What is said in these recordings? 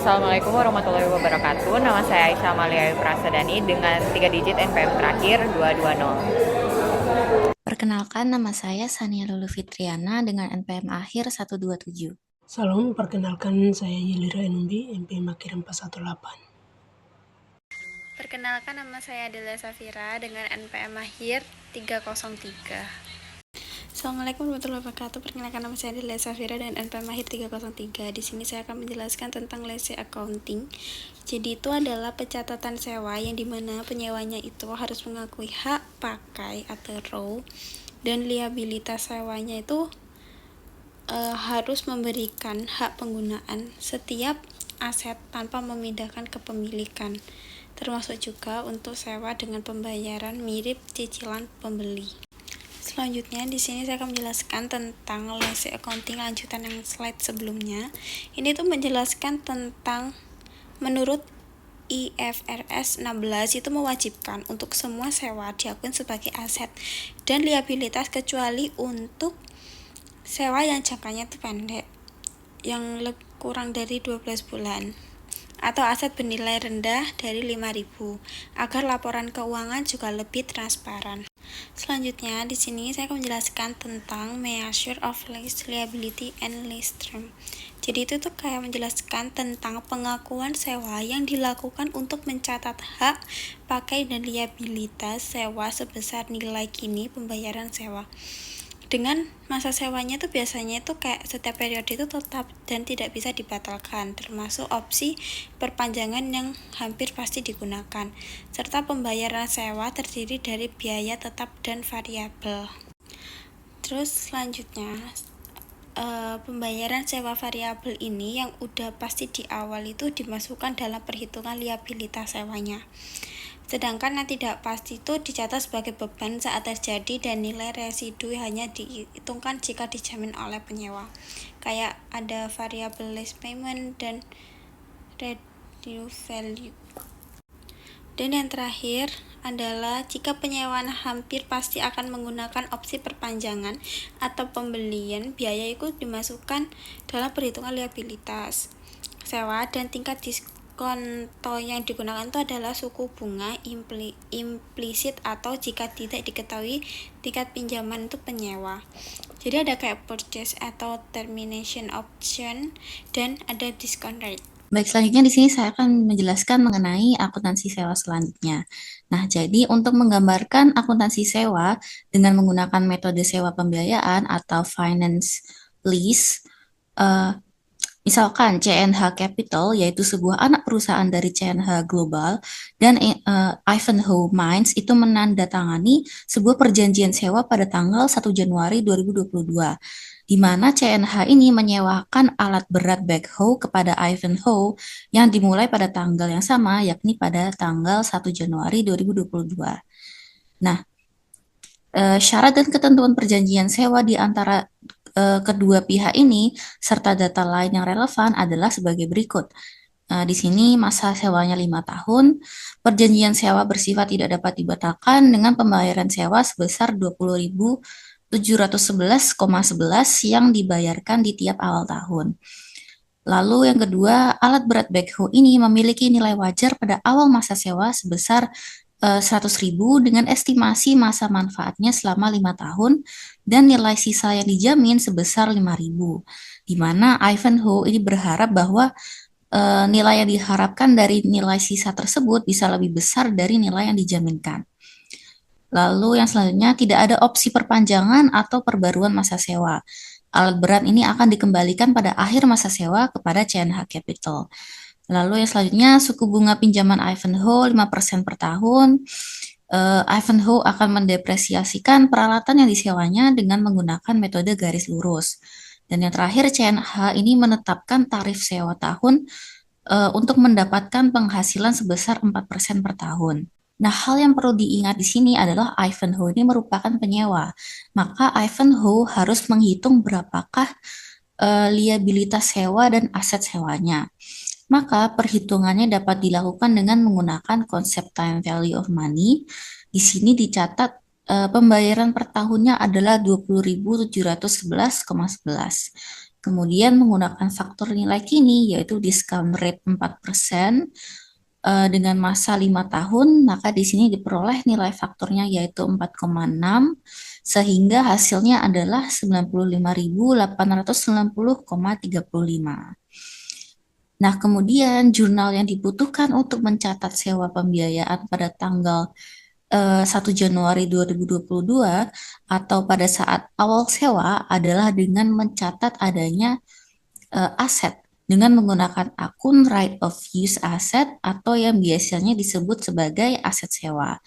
Assalamualaikum warahmatullahi wabarakatuh. Nama saya Aisyah Amalia Prasadani dengan 3 digit NPM terakhir 220. Perkenalkan, nama saya Sania Lulu Fitriana dengan NPM akhir 127. Salam, perkenalkan saya Yelira Enumbi, NPM akhir 418. Perkenalkan, nama saya Adela Safira dengan NPM akhir 303. Assalamualaikum warahmatullahi wabarakatuh. Perkenalkan, nama saya Adela Safira dengan NPM akhir 303. Di sini saya akan menjelaskan tentang lease accounting. Jadi itu adalah pencatatan sewa yang dimana penyewanya itu harus mengakui hak pakai atau row, dan liabilitas sewanya itu harus memberikan hak penggunaan setiap aset tanpa memindahkan kepemilikan, termasuk juga untuk sewa dengan pembayaran mirip cicilan pembeli. Selanjutnya di sini saya akan menjelaskan tentang lease accounting lanjutan yang slide sebelumnya. Ini tuh menjelaskan tentang menurut IFRS 16 itu mewajibkan untuk semua sewa diakui sebagai aset dan liabilitas kecuali untuk sewa yang jangkanya itu pendek, yang kurang dari 12 bulan, atau aset bernilai rendah dari 5.000, agar laporan keuangan juga lebih transparan. Selanjutnya di sini saya akan menjelaskan tentang measure of lease liability and lease term. Jadi itu tuh kayak menjelaskan tentang pengakuan sewa yang dilakukan untuk mencatat hak pakai dan liabilitas sewa sebesar nilai kini pembayaran sewa. Dengan masa sewanya itu biasanya itu kayak setiap periode itu tetap dan tidak bisa dibatalkan, termasuk opsi perpanjangan yang hampir pasti digunakan, serta pembayaran sewa terdiri dari biaya tetap dan variabel. Terus selanjutnya pembayaran sewa variabel ini yang udah pasti di awal itu dimasukkan dalam perhitungan liabilitas sewanya. Sedangkan yang tidak pasti itu dicatat sebagai beban saat terjadi dan nilai residu hanya dihitungkan jika dijamin oleh penyewa. Kayak ada variable lease payment dan reduce value. Dan yang terakhir adalah jika penyewaan hampir pasti akan menggunakan opsi perpanjangan atau pembelian, biaya itu dimasukkan dalam perhitungan liabilitas sewa, dan tingkat diskonto yang digunakan itu adalah suku bunga implisit atau jika tidak diketahui tingkat pinjaman itu penyewa. Jadi ada kayak purchase atau termination option dan ada discount rate. Baik, selanjutnya di sini saya akan menjelaskan mengenai akuntansi sewa selanjutnya. Nah, jadi untuk menggambarkan akuntansi sewa dengan menggunakan metode sewa pembiayaan atau finance lease, misalkan CNH Capital, yaitu sebuah anak perusahaan dari CNH Global, dan Ivanhoe Mines itu menandatangani sebuah perjanjian sewa pada tanggal 1 Januari 2022, di mana CNH ini menyewakan alat berat backhoe kepada Ivanhoe yang dimulai pada tanggal yang sama, yakni pada tanggal 1 Januari 2022. Nah, syarat dan ketentuan perjanjian sewa di antara kedua pihak ini serta data lain yang relevan adalah sebagai berikut. Di sini masa sewanya 5 tahun, perjanjian sewa bersifat tidak dapat dibatalkan dengan pembayaran sewa sebesar 20.711,11 yang dibayarkan di tiap awal tahun. Lalu yang kedua, alat berat backhoe ini memiliki nilai wajar pada awal masa sewa sebesar 100.000 dengan estimasi masa manfaatnya selama 5 tahun dan nilai sisa yang dijamin sebesar 5.000, di mana Ivanhoe ini berharap bahwa nilai yang diharapkan dari nilai sisa tersebut bisa lebih besar dari nilai yang dijaminkan. Lalu yang selanjutnya, tidak ada opsi perpanjangan atau perbaruan masa sewa. Alat berat ini akan dikembalikan pada akhir masa sewa kepada CNH Capital. Lalu yang selanjutnya, suku bunga pinjaman Ivanhoe 5% per tahun. Ivanhoe akan mendepresiasikan peralatan yang disewanya dengan menggunakan metode garis lurus. Dan yang terakhir, CNH ini menetapkan tarif sewa tahun untuk mendapatkan penghasilan sebesar 4% per tahun. Nah, hal yang perlu diingat di sini adalah Ivanhoe ini merupakan penyewa. Maka Ivanhoe harus menghitung berapakah liabilitas sewa dan aset sewanya. Maka perhitungannya dapat dilakukan dengan menggunakan konsep time value of money. Di sini dicatat pembayaran per tahunnya adalah 20.711,11. Kemudian menggunakan faktor nilai kini yaitu discount rate 4% dengan masa 5 tahun, maka di sini diperoleh nilai faktornya yaitu 4,6 sehingga hasilnya adalah 95.890,35. Nah, kemudian jurnal yang dibutuhkan untuk mencatat sewa pembiayaan pada tanggal 1 Januari 2022 atau pada saat awal sewa adalah dengan mencatat adanya aset dengan menggunakan akun right of use asset atau yang biasanya disebut sebagai aset sewa.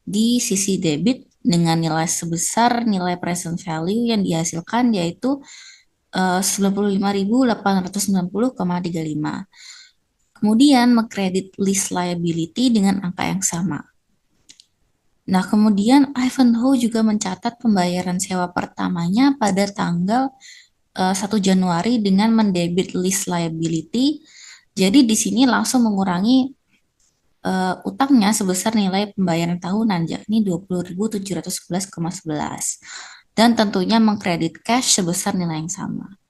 Di sisi debit dengan nilai sebesar nilai present value yang dihasilkan yaitu 95.890,35. Kemudian mengkredit lease liability dengan angka yang sama. Nah, kemudian Ivanhoe juga mencatat pembayaran sewa pertamanya pada tanggal 1 Januari dengan mendebit lease liability. Jadi di sini langsung mengurangi utangnya sebesar nilai pembayaran tahunan yakni 20.711,11 dan tentunya mengkredit cash sebesar nilai yang sama.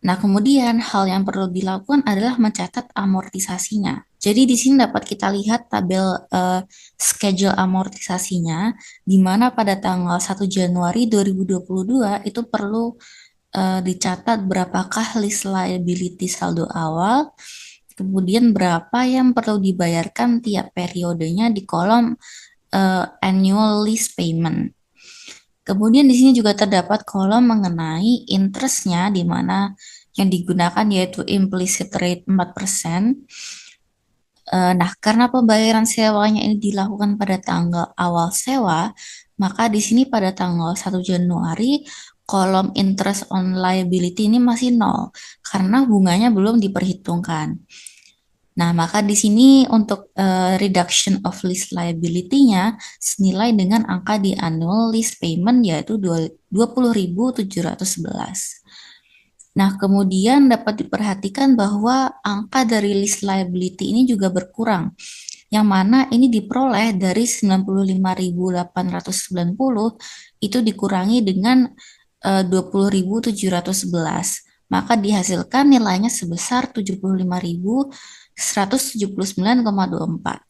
Nah, kemudian hal yang perlu dilakukan adalah mencatat amortisasinya. Jadi di sini dapat kita lihat tabel schedule amortisasinya di mana pada tanggal 1 Januari 2022 itu perlu dicatat berapakah lease liability saldo awal, kemudian berapa yang perlu dibayarkan tiap periodenya di kolom annual lease payment. Kemudian di sini juga terdapat kolom mengenai interest-nya di mana yang digunakan yaitu implicit rate 4%. Nah, karena pembayaran sewanya ini dilakukan pada tanggal awal sewa, maka di sini pada tanggal 1 Januari kolom interest on liability ini masih 0 karena bunganya belum diperhitungkan. Nah, maka di sini untuk reduction of lease liability-nya senilai dengan angka di annual lease payment yaitu 20.711. Nah, kemudian dapat diperhatikan bahwa angka dari lease liability ini juga berkurang, yang mana ini diperoleh dari 95.890 itu dikurangi dengan 20.711, maka dihasilkan nilainya sebesar 75.179,24.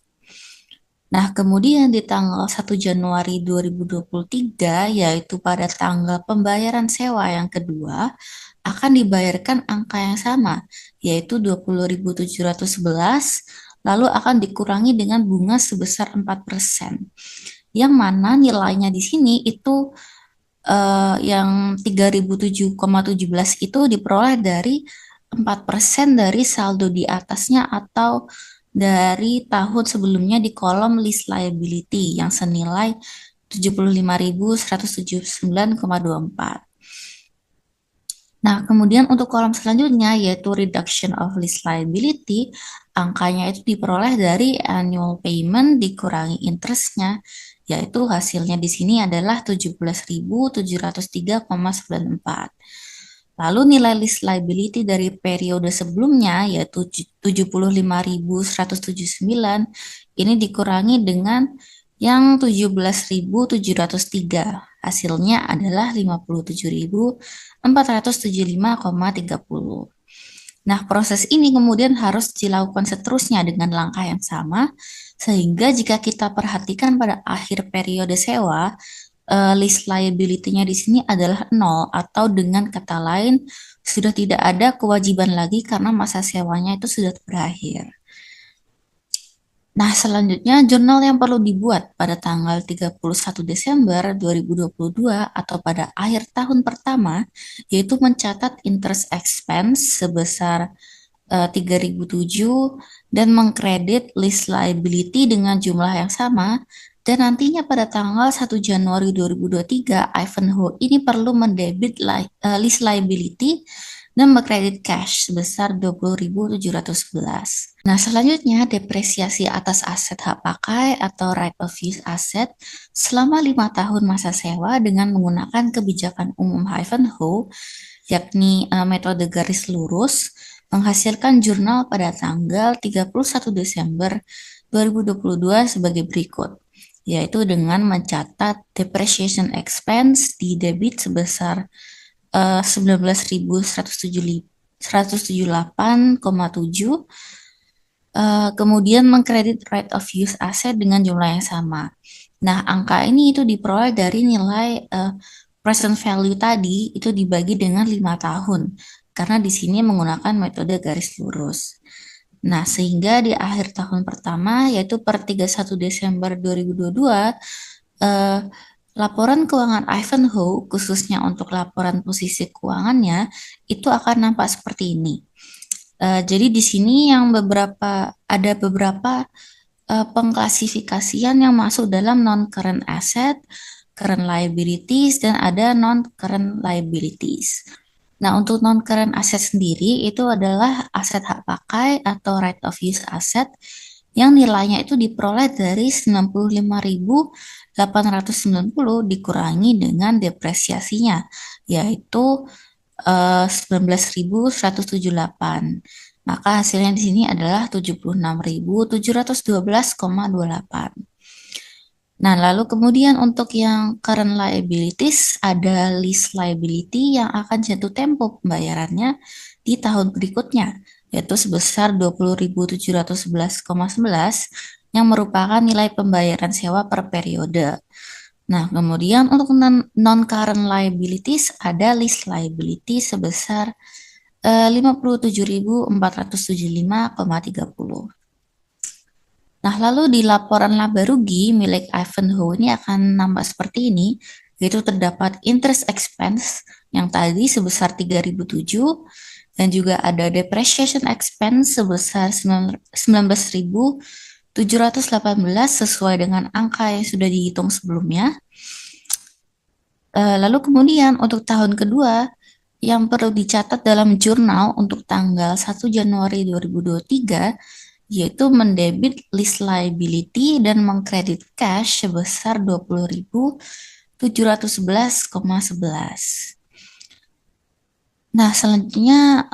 Nah, kemudian di tanggal 1 Januari 2023, yaitu pada tanggal pembayaran sewa yang kedua, akan dibayarkan angka yang sama, yaitu 20.711, lalu akan dikurangi dengan bunga sebesar 4%, yang mana nilainya di sini itu yang 3.007,17 itu diperoleh dari 4% dari saldo di atasnya atau dari tahun sebelumnya di kolom lease liability yang senilai 75.179,24. Nah, kemudian untuk kolom selanjutnya yaitu reduction of lease liability, angkanya itu diperoleh dari annual payment dikurangi interest-nya, yaitu hasilnya di sini adalah 17.703,94. Lalu nilai lease liability dari periode sebelumnya yaitu 75.179 ini dikurangi dengan yang 17.703. Hasilnya adalah 57.475,30. Nah, proses ini kemudian harus dilakukan seterusnya dengan langkah yang sama, sehingga jika kita perhatikan pada akhir periode sewa, lease liability-nya di sini adalah 0 atau dengan kata lain sudah tidak ada kewajiban lagi karena masa sewanya itu sudah berakhir. Nah, selanjutnya jurnal yang perlu dibuat pada tanggal 31 Desember 2022 atau pada akhir tahun pertama yaitu mencatat interest expense sebesar 3.007 dan mengkredit lease liability dengan jumlah yang sama. Dan nantinya pada tanggal 1 Januari 2023, Ivanhoe ini perlu mendebit lease liability dan mengkredit cash sebesar 20.711. Nah, selanjutnya depresiasi atas aset hak pakai atau right of use asset selama 5 tahun masa sewa dengan menggunakan kebijakan umum Ivanhoe, yakni metode garis lurus, menghasilkan jurnal pada tanggal 31 Desember 2022 sebagai berikut, yaitu dengan mencatat depreciation expense di debit sebesar 19.178,7. Kemudian mengkredit right of use asset dengan jumlah yang sama. Nah, angka ini itu diperoleh dari nilai present value tadi itu dibagi dengan 5 tahun. Karena di sini menggunakan metode garis lurus. Nah, sehingga di akhir tahun pertama, yaitu per 31 Desember 2022, laporan keuangan Ivanhoe, khususnya untuk laporan posisi keuangannya, itu akan nampak seperti ini. Jadi di sini ada beberapa pengklasifikasian yang masuk dalam non-current asset, current liabilities, dan ada non-current liabilities. Nah, untuk non-current asset sendiri itu adalah aset hak pakai atau right of use asset yang nilainya itu diperoleh dari 95.890 dikurangi dengan depresiasinya, yaitu 19.178. Maka hasilnya di sini adalah 76.712,28. Nah, lalu kemudian untuk yang current liabilities ada lease liability yang akan jatuh tempo pembayarannya di tahun berikutnya, yaitu sebesar 20.711,11 yang merupakan nilai pembayaran sewa per periode. Nah, kemudian untuk non-current liabilities ada lease liability sebesar 57.475,30. Nah, lalu di laporan laba rugi milik Ivanhoe ini akan nampak seperti ini, yaitu terdapat interest expense yang tadi sebesar 3.007 dan juga ada depreciation expense sebesar 19.718 sesuai dengan angka yang sudah dihitung sebelumnya. Lalu kemudian untuk tahun kedua yang perlu dicatat dalam jurnal untuk tanggal 1 Januari 2023 yaitu mendebit lease liability dan mengkredit cash sebesar 20.711,11. Nah, selanjutnya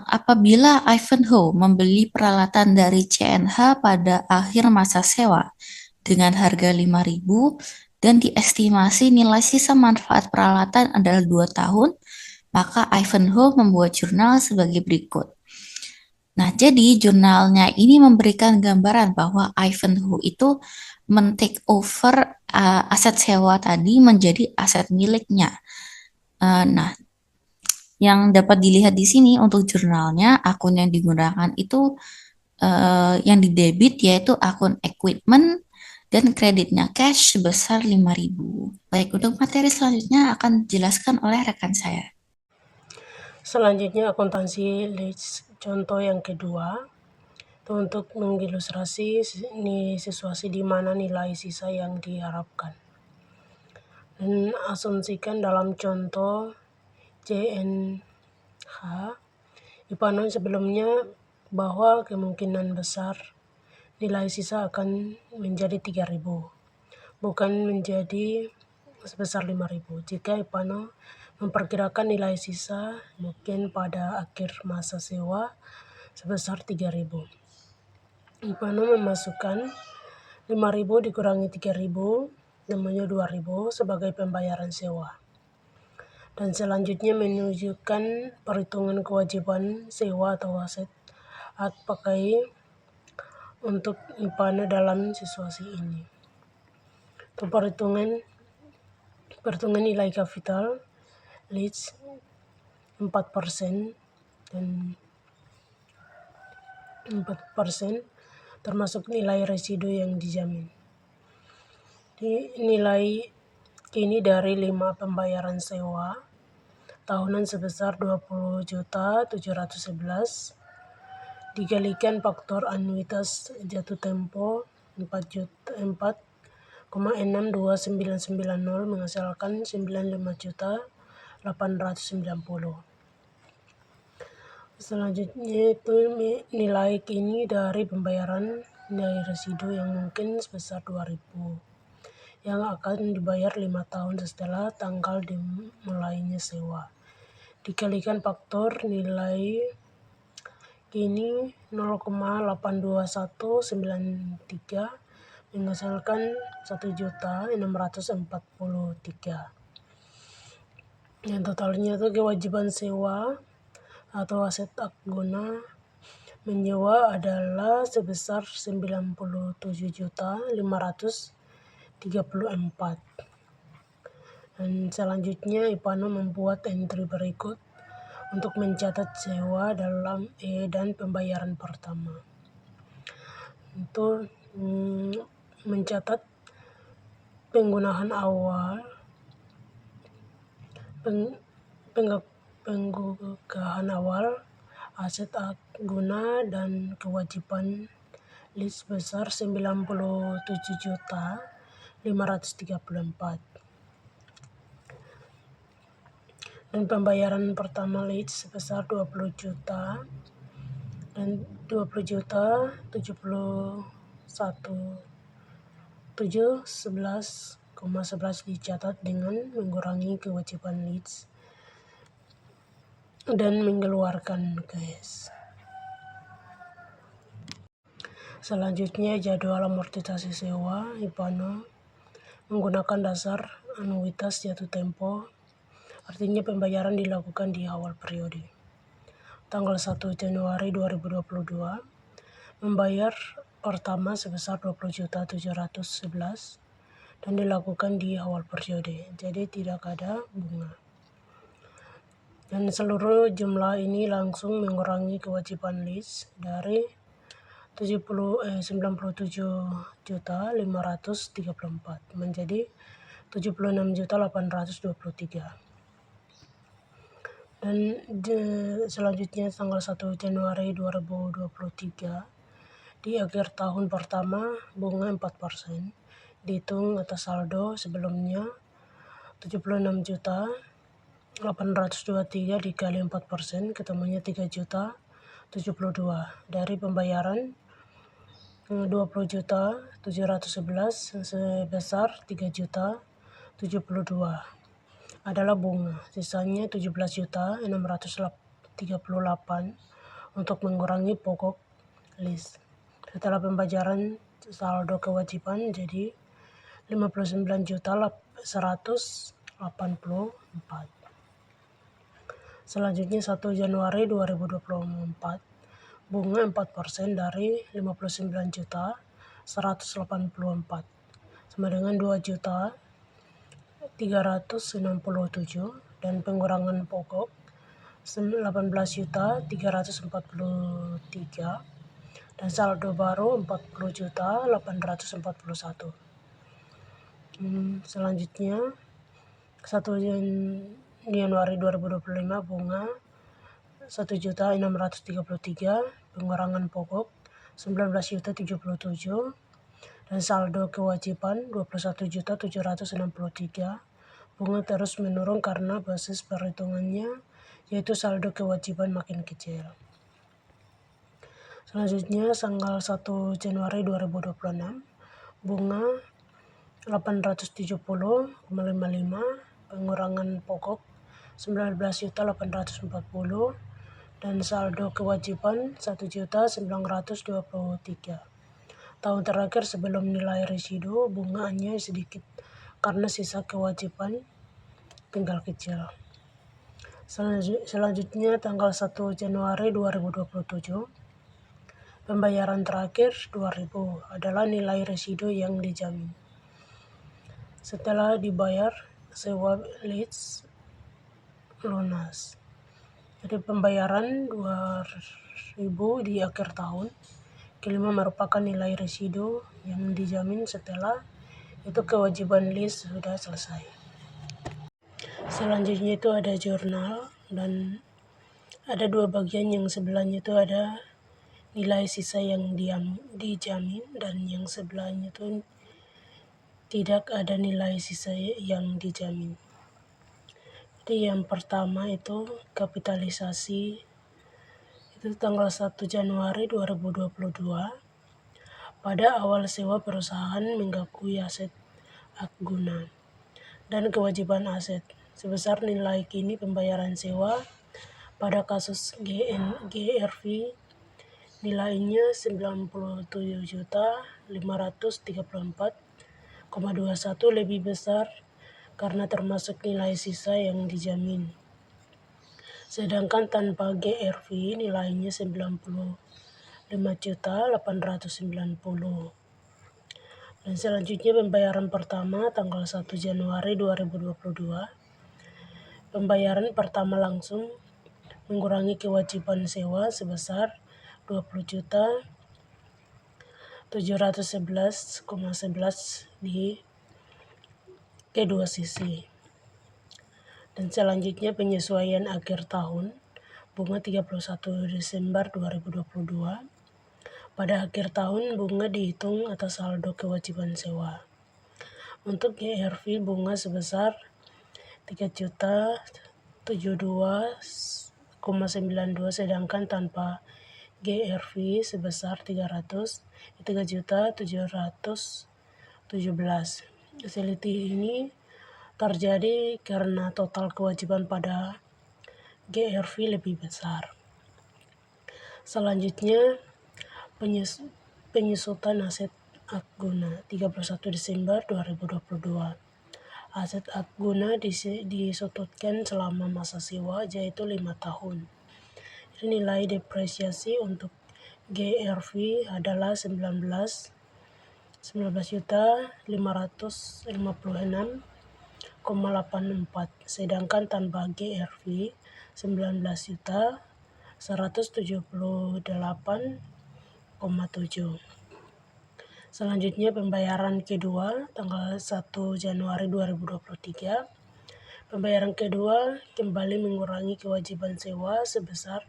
apabila Ivanhoe membeli peralatan dari CNH pada akhir masa sewa dengan harga 5.000 dan diestimasi nilai sisa manfaat peralatan adalah 2 tahun, maka Ivanhoe membuat jurnal sebagai berikut. Nah, jadi jurnalnya ini memberikan gambaran bahwa Ivanhoe itu men-take over aset sewa tadi menjadi aset miliknya. Nah, yang dapat dilihat di sini untuk jurnalnya, akun yang digunakan itu yang didebit yaitu akun equipment dan kreditnya cash sebesar 5.000. Baik, untuk materi selanjutnya akan dijelaskan oleh rekan saya. Selanjutnya akuntansi lease contoh yang kedua itu untuk mengilustrasi situasi di mana nilai sisa yang diharapkan. Dan asumsikan dalam contoh CNH Ivanhoe sebelumnya bahwa kemungkinan besar nilai sisa akan menjadi 3.000, bukan menjadi sebesar 5.000. Jika Ivanhoe memperkirakan nilai sisa mungkin pada akhir masa sewa sebesar 3.000. Ivanhoe memasukkan 5.000 dikurangi 3.000 namanya 2.000 sebagai pembayaran sewa. Dan selanjutnya menunjukkan perhitungan kewajiban sewa atau aset hak pakai untuk Ivanhoe dalam situasi ini. Untuk perhitungan nilai kapital lease 4% dan 4% termasuk nilai residu yang dijamin. Nilai kini dari 5 pembayaran sewa tahunan sebesar 20.711 dikalikan faktor anuitas jatuh tempo 4,62990 menghasilkan 95.890. Selanjutnya itu nilai kini dari pembayaran nilai residu yang mungkin sebesar 2.000 yang akan dibayar 5 tahun setelah tanggal dimulainya sewa. Dikalikan faktor nilai kini 0,82193 menghasilkan 1.643. Yang totalnya itu kewajiban sewa atau aset hak guna menyewa adalah sebesar 97.534. Dan selanjutnya Ipano membuat entry berikut untuk mencatat sewa dan pembayaran pertama. Untuk mencatat penggunaan awal, penggunaan awal, aset hak guna dan kewajiban lease sebesar 97.534. Dan pembayaran pertama lease sebesar 20 juta dan 20 juta 71.711,11 dicatat dengan mengurangi kewajiban lease dan mengeluarkan cash. Selanjutnya jadwal amortisasi sewa Ipano menggunakan dasar anuitas jatuh tempo, artinya pembayaran dilakukan di awal periode. Tanggal 1 Januari 2022 membayar pertama sebesar 20.711 dan dilakukan di awal periode, jadi tidak ada bunga. Dan seluruh jumlah ini langsung mengurangi kewajiban lease dari 97.534 menjadi 76.823. Dan selanjutnya tanggal 1 Januari 2023 di akhir tahun pertama bunga 4% dihitung atas saldo sebelumnya 76.823 dikali 4% ketemunya 3.072 dari pembayaran 20.711 sebesar 3.072 adalah bunga, sisanya 17.638 untuk mengurangi pokok lease. Setelah pembayaran saldo kewajiban jadi 59.184. Selanjutnya 1 Januari 2024 bunga 4% dari 59.184 sama dengan 2.367 dan pengurangan pokok 18.343 dan saldo baru 40.841. Selanjutnya 1 Januari 2025 bunga 1.633, pengurangan pokok 19.077 dan saldo kewajiban 21.763. Bunga terus menurun karena basis perhitungannya yaitu saldo kewajiban makin kecil. Selanjutnya tanggal 1 Januari 2026 bunga 870,55, pengurangan pokok 19.840 dan saldo kewajiban 1.923. Tahun terakhir sebelum nilai residu bunga hanya sedikit karena sisa kewajiban tinggal kecil. Selanjutnya tanggal 1 Januari 2027 pembayaran terakhir 2.000 adalah nilai residu yang dijamin. Setelah dibayar sewa lease lunas. Jadi pembayaran 2.000 di akhir tahun. Kelima merupakan nilai residu yang dijamin setelah itu kewajiban lease sudah selesai. Selanjutnya itu ada jurnal dan ada dua bagian, yang sebelahnya itu ada nilai sisa yang dijamin dan yang sebelahnya itu tidak ada nilai sisa yang dijamin. Jadi yang pertama itu kapitalisasi itu tanggal 1 Januari 2022 pada awal sewa perusahaan mengakui aset hak guna dan kewajiban aset sebesar nilai kini pembayaran sewa pada kasus GRV nilainya 97.534,21 lebih besar karena termasuk nilai sisa yang dijamin. Sedangkan tanpa GRV nilainya 95.890. Dan selanjutnya pembayaran pertama tanggal 1 Januari 2022. Pembayaran pertama langsung mengurangi kewajiban sewa sebesar 20.711,11 di kedua sisi. Dan selanjutnya penyesuaian akhir tahun bunga 31 Desember 2022. Pada akhir tahun bunga dihitung atas saldo kewajiban sewa. Untuk GRV bunga sebesar 3.072,92 sedangkan tanpa GRV sebesar 3.717. Selisih ini terjadi karena total kewajiban pada GRV lebih besar. Selanjutnya penyusutan aset hak guna 31 Desember 2022. Aset hak guna disututkan selama masa sewa yaitu 5 tahun. Nilai depresiasi untuk GRV adalah 19.556,84 sedangkan tanpa GRV 19.178,7. Selanjutnya pembayaran kedua tanggal 1 Januari 2023. Pembayaran kedua kembali mengurangi kewajiban sewa sebesar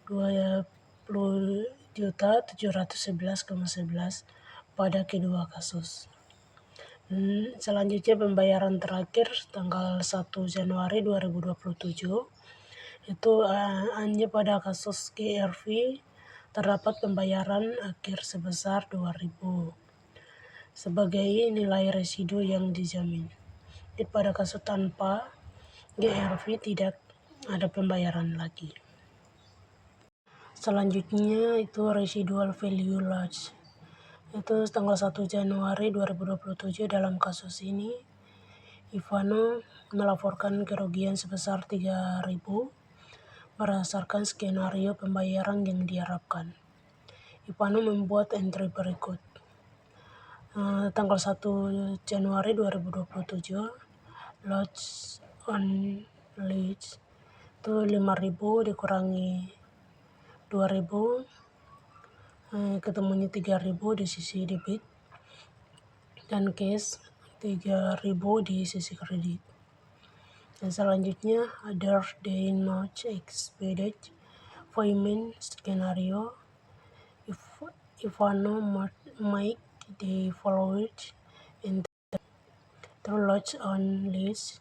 20.711,11 pada kedua kasus. Selanjutnya pembayaran terakhir tanggal 1 Januari 2027. Itu hanya pada kasus GRV terdapat pembayaran akhir sebesar 2.000 sebagai nilai residu yang dijamin. Pada kasus tanpa GRV tidak ada pembayaran lagi. Selanjutnya itu residual value loss. Itu tanggal 1 Januari 2027 dalam kasus ini Ivano melaporkan kerugian sebesar 3.000 berdasarkan skenario pembayaran yang diharapkan. Ivano membuat entry berikut. Tanggal 1 Januari 2027 loss on lease itu 5.000 dikurangi 2.000 ketemunya 3.000 di sisi debit dan cash 3.000 di sisi kredit. Dan selanjutnya other day not expected payment scenario. Ivano make the following entry. Terus loss on lease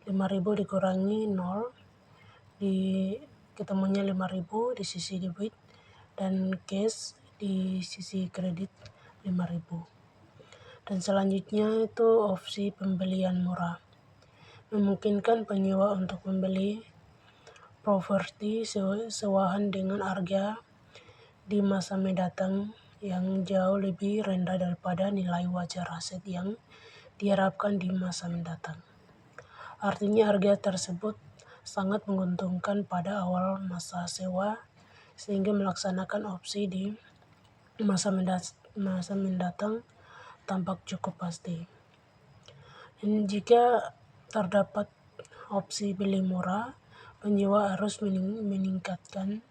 5.000 dikurangi 0 ketemunya 5.000 di sisi debit dan cash di sisi kredit 5.000. Dan selanjutnya itu opsi pembelian murah. Memungkinkan penyewa untuk membeli properti sewahan dengan harga di masa mendatang yang jauh lebih rendah daripada nilai wajar aset yang diharapkan di masa mendatang. Artinya harga tersebut sangat menguntungkan pada awal masa sewa sehingga melaksanakan opsi di masa mendatang tampak cukup pasti. Dan jika terdapat opsi beli murah, penyewa harus meningkatkan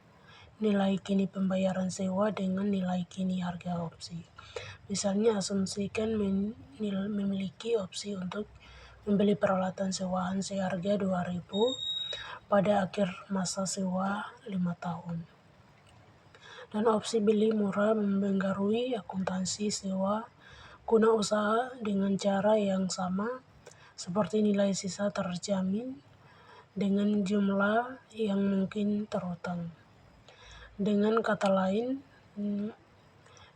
nilai kini pembayaran sewa dengan nilai kini harga opsi. Misalnya asumsikan memiliki opsi untuk membeli peralatan sewaan seharga 2.000 pada akhir masa sewa 5 tahun. Dan opsi beli murah mempengaruhi akuntansi sewa guna usaha dengan cara yang sama seperti nilai sisa terjamin dengan jumlah yang mungkin terutang. Dengan kata lain,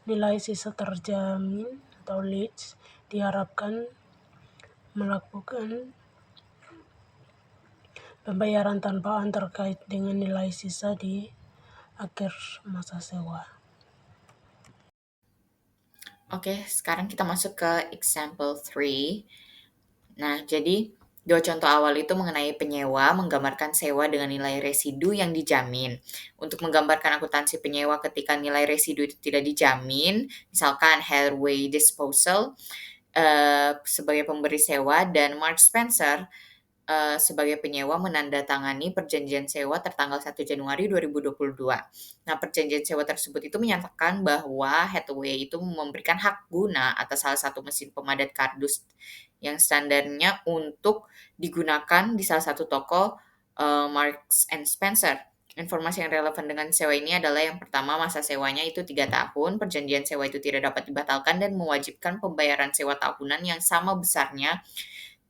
nilai sisa terjamin atau lease diharapkan melakukan pembayaran tanpaan terkait dengan nilai sisa di akhir masa sewa. Oke, sekarang kita masuk ke example 3. Nah, jadi 2 contoh awal itu mengenai penyewa menggambarkan sewa dengan nilai residu yang dijamin. Untuk menggambarkan akuntansi penyewa ketika nilai residu itu tidak dijamin, misalkan Hathaway Disposal sebagai pemberi sewa dan Mark Spencer sebagai penyewa menandatangani perjanjian sewa tertanggal 1 Januari 2022. Nah, perjanjian sewa tersebut itu menyatakan bahwa Hathaway itu memberikan hak guna atas salah satu mesin pemadat kardus yang standarnya untuk digunakan di salah satu toko Marks and Spencer. Informasi yang relevan dengan sewa ini adalah yang pertama, masa sewanya itu 3 tahun, perjanjian sewa itu tidak dapat dibatalkan dan mewajibkan pembayaran sewa tahunan yang sama besarnya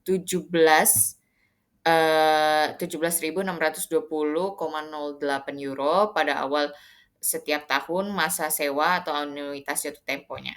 17.620,08 euro pada awal setiap tahun masa sewa atau anuitas jatuh temponya.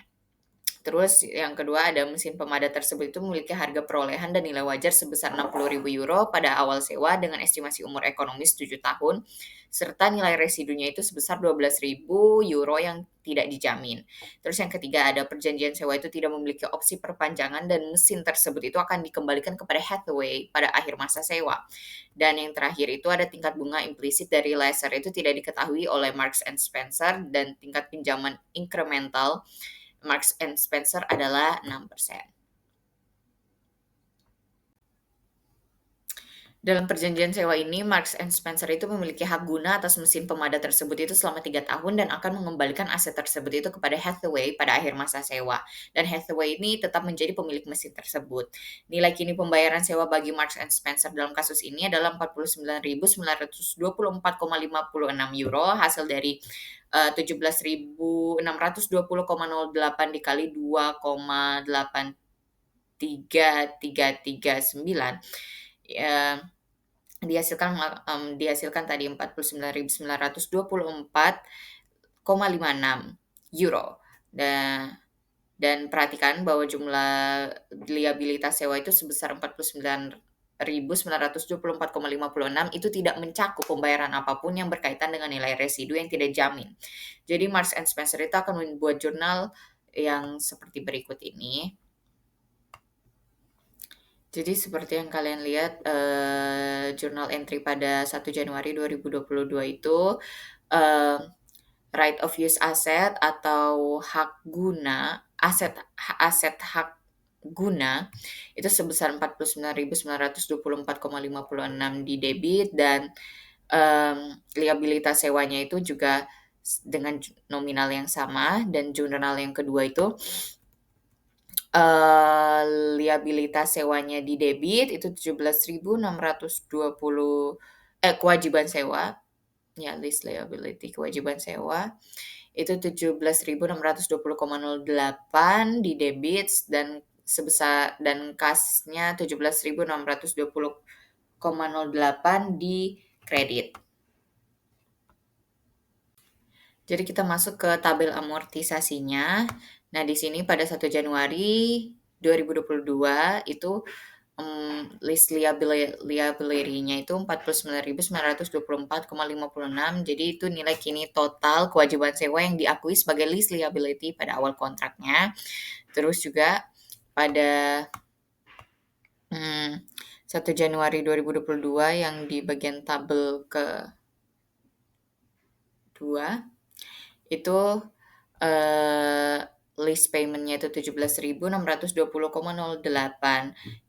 Terus yang kedua ada mesin pemadat tersebut itu memiliki harga perolehan dan nilai wajar sebesar 60.000 euro pada awal sewa dengan estimasi umur ekonomis 7 tahun, serta nilai residunya itu sebesar 12.000 euro yang tidak dijamin. Terus yang ketiga ada perjanjian sewa itu tidak memiliki opsi perpanjangan dan mesin tersebut itu akan dikembalikan kepada Hathaway pada akhir masa sewa. Dan yang terakhir itu ada tingkat bunga implisit dari lessor itu tidak diketahui oleh Marks and Spencer dan tingkat pinjaman incremental Marks and Spencer adalah 6%. Dalam perjanjian sewa ini, Marks and Spencer itu memiliki hak guna atas mesin pemadat tersebut itu selama 3 tahun dan akan mengembalikan aset tersebut itu kepada Hathaway pada akhir masa sewa. Dan Hathaway ini tetap menjadi pemilik mesin tersebut. Nilai kini pembayaran sewa bagi Marks and Spencer dalam kasus ini adalah 49.924,56 euro hasil dari 17.620,08 dikali 2,83339 dihasilkan tadi 49.924,56 euro. Dan perhatikan bahwa jumlah liabilitas sewa itu sebesar 49.924,56 itu tidak mencakup pembayaran apapun yang berkaitan dengan nilai residu yang tidak dijamin. Jadi Marks and Spencer itu akan membuat jurnal yang seperti berikut ini. Jadi seperti yang kalian lihat, jurnal entry pada 1 Januari 2022 itu, right of use asset atau hak guna, aset hak guna itu sebesar 49.924,56 di debit dan liabilitas sewanya itu juga dengan nominal yang sama, dan jurnal yang kedua itu liabilitas sewanya di debit itu 17.620 kewajiban sewa, ya lease liability kewajiban sewa itu 17.620,08 di debit dan kasnya 17.620,08 di kredit. Jadi kita masuk ke tabel amortisasinya. Nah, di sini pada 1 Januari 2022 itu lease liability-nya itu 49.924,56. Jadi itu nilai kini total kewajiban sewa yang diakui sebagai lease liability pada awal kontraknya. Terus juga pada 1 Januari 2022 yang di bagian tabel ke-2 itu lease payment-nya itu 17.620,08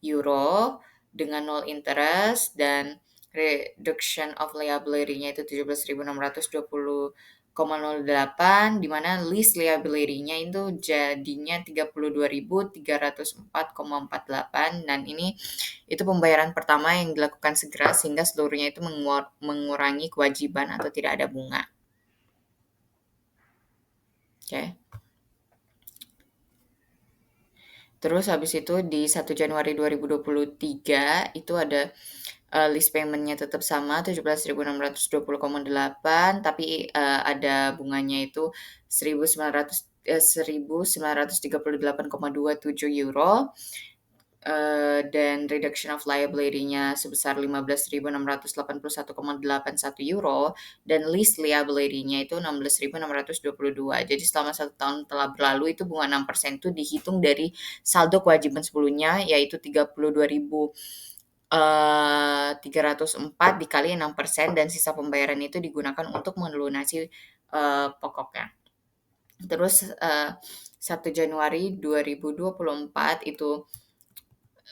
euro dengan 0 interest, dan reduction of liability-nya itu 17.620,08 di mana lease liability-nya itu jadinya 32.304,48, dan ini itu pembayaran pertama yang dilakukan segera sehingga seluruhnya itu mengurangi kewajiban atau tidak ada bunga. Oke. Terus habis itu di 1 Januari 2023 itu ada lease payment-nya tetap sama 17.620,8, tapi ada bunganya itu 1.938,27 euro. dan reduction of liability-nya sebesar 15.681,81 euro dan lease liability-nya itu 16.622. Jadi selama 1 tahun telah berlalu itu bunga 6% itu dihitung dari saldo kewajiban sebelumnya yaitu 32.304 dikali 6% dan sisa pembayaran itu digunakan untuk melunasi pokoknya. Terus 1 Januari 2024 itu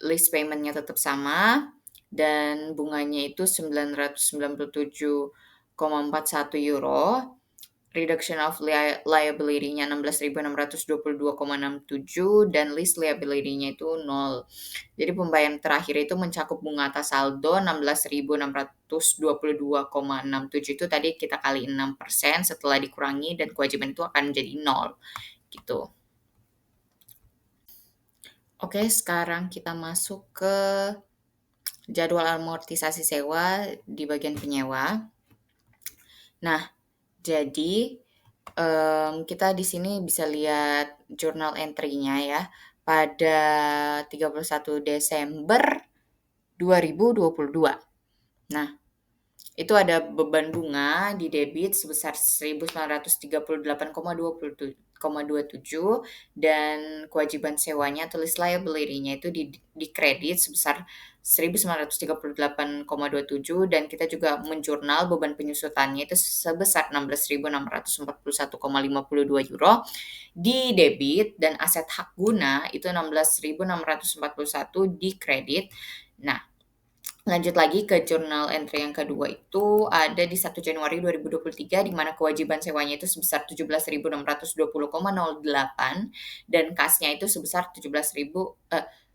lease payment-nya tetap sama dan bunganya itu 997,41 euro. Reduction of liability-nya 16.622,67 dan lease liability-nya itu 0. Jadi pembayaran terakhir itu mencakup bunga atas saldo 16.622,67 itu tadi kita kali 6% setelah dikurangi dan kewajiban itu akan menjadi 0 gitu. Oke, sekarang kita masuk ke jadwal amortisasi sewa di bagian penyewa. Nah, jadi kita di sini bisa lihat journal entry-nya ya. Pada 31 Desember 2022. Nah, itu ada beban bunga di debit sebesar 1.938,27 dan kewajiban sewanya atau lease liability-nya itu di kredit sebesar 1.938,27 dan kita juga menjurnal beban penyusutannya itu sebesar 16.641,52 euro di debit dan aset hak guna itu 16.641 di kredit. Nah, lanjut lagi ke jurnal entry yang kedua itu ada di 1 Januari 2023 di mana kewajiban sewanya itu sebesar 17.620,08 dan kasnya itu sebesar 17.000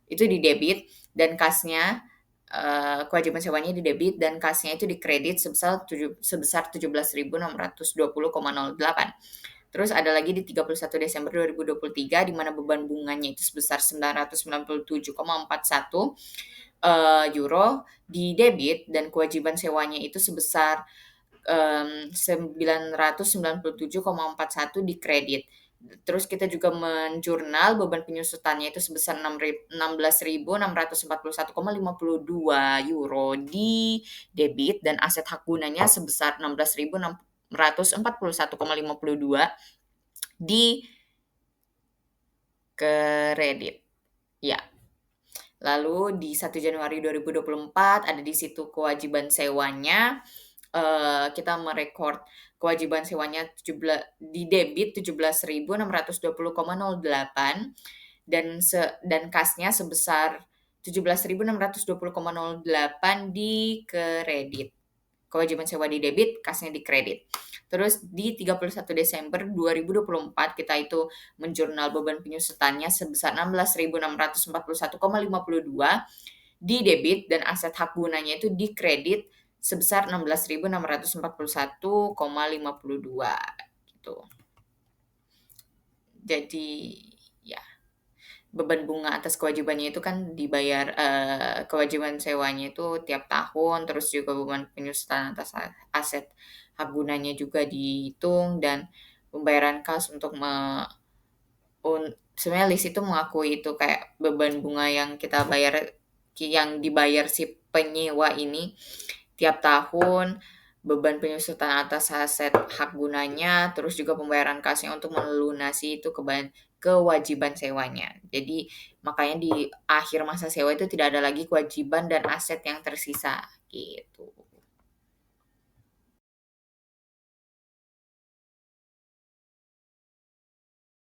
itu di debit dan kasnya kewajiban sewanya di debit dan kasnya itu di kredit sebesar 17.620,08. Terus ada lagi di 31 Desember 2023 di mana beban bunganya itu sebesar 997,41 euro di debit dan kewajiban sewanya itu sebesar 997,41 di kredit. Terus kita juga menjurnal beban penyusutannya itu sebesar 16.641,52 euro di debit dan aset hak gunanya sebesar 16.641,52 di kredit. Ya. Lalu di 1 Januari 2024 ada di situ kewajiban sewanya. Kita merekord kewajiban sewanya di debit 17.620,08 dan kasnya sebesar 17.620,08 di kredit. Kewajiban sewa di debit, kasnya di kredit. Terus di 31 Desember 2024 kita itu menjurnal beban penyusutannya sebesar 16.641,52 di debit dan aset hak gunanya itu di kredit sebesar 16.641,52 gitu. Jadi ya beban bunga atas kewajibannya itu kan dibayar kewajiban sewanya itu tiap tahun, terus juga beban penyusutan atas aset hak gunanya juga dihitung dan pembayaran kas untuk sebenarnya list itu mengakui itu kayak beban bunga yang kita bayar yang dibayar si penyewa ini tiap tahun, beban penyusutan atas aset hak gunanya, terus juga pembayaran kasnya untuk melunasi itu kewajiban sewanya. Jadi makanya di akhir masa sewa itu tidak ada lagi kewajiban dan aset yang tersisa gitu.